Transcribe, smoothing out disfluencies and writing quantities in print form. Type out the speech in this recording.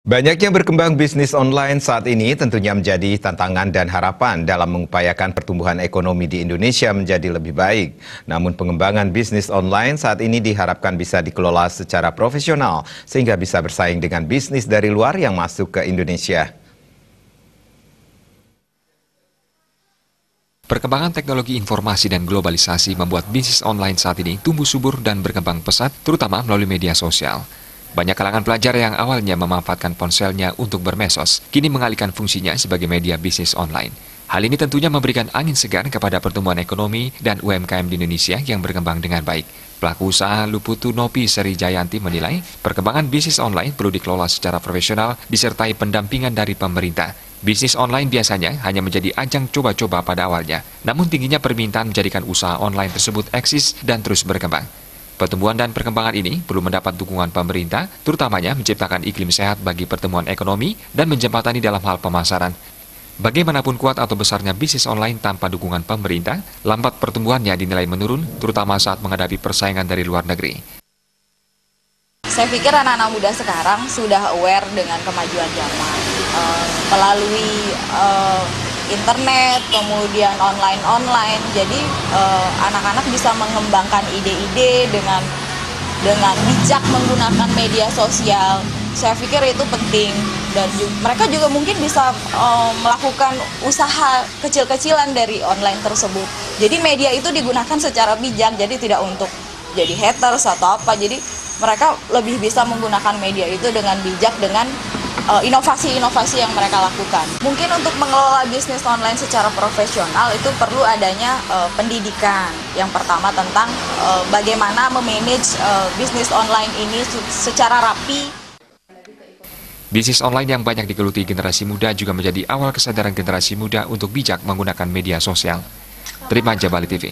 Banyaknya berkembang bisnis online saat ini tentunya menjadi tantangan dan harapan dalam mengupayakan pertumbuhan ekonomi di Indonesia menjadi lebih baik. Namun pengembangan bisnis online saat ini diharapkan bisa dikelola secara profesional sehingga bisa bersaing dengan bisnis dari luar yang masuk ke Indonesia. Perkembangan teknologi informasi dan globalisasi membuat bisnis online saat ini tumbuh subur dan berkembang pesat, terutama melalui media sosial. Banyak kalangan pelajar yang awalnya memanfaatkan ponselnya untuk bermesos, kini mengalihkan fungsinya sebagai media bisnis online. Hal ini tentunya memberikan angin segar kepada pertumbuhan ekonomi dan UMKM di Indonesia yang berkembang dengan baik. Pelaku usaha Luputu Nopi Seri Jayanti menilai, perkembangan bisnis online perlu dikelola secara profesional disertai pendampingan dari pemerintah. Bisnis online biasanya hanya menjadi ajang coba-coba pada awalnya, namun tingginya permintaan menjadikan usaha online tersebut eksis dan terus berkembang. Pertumbuhan dan perkembangan ini perlu mendapat dukungan pemerintah, terutamanya menciptakan iklim sehat bagi pertumbuhan ekonomi dan menjembatani dalam hal pemasaran. Bagaimanapun kuat atau besarnya bisnis online tanpa dukungan pemerintah, lambat pertumbuhannya dinilai menurun, terutama saat menghadapi persaingan dari luar negeri. Saya pikir anak-anak muda sekarang sudah aware dengan kemajuan zaman melalui internet, kemudian online. Jadi anak-anak bisa mengembangkan ide-ide dengan bijak menggunakan media sosial. Saya pikir itu penting dan mereka juga mungkin bisa melakukan usaha kecil-kecilan dari online tersebut. Jadi media itu digunakan secara bijak, jadi tidak untuk jadi haters atau apa. Jadi mereka lebih bisa menggunakan media itu dengan bijak, dengan inovasi-inovasi yang mereka lakukan. Mungkin untuk mengelola bisnis online secara profesional itu perlu adanya pendidikan. Yang pertama tentang bagaimana memanage bisnis online ini secara rapi. Bisnis online yang banyak digeluti generasi muda juga menjadi awal kesadaran generasi muda untuk bijak menggunakan media sosial. Terima Jabali TV.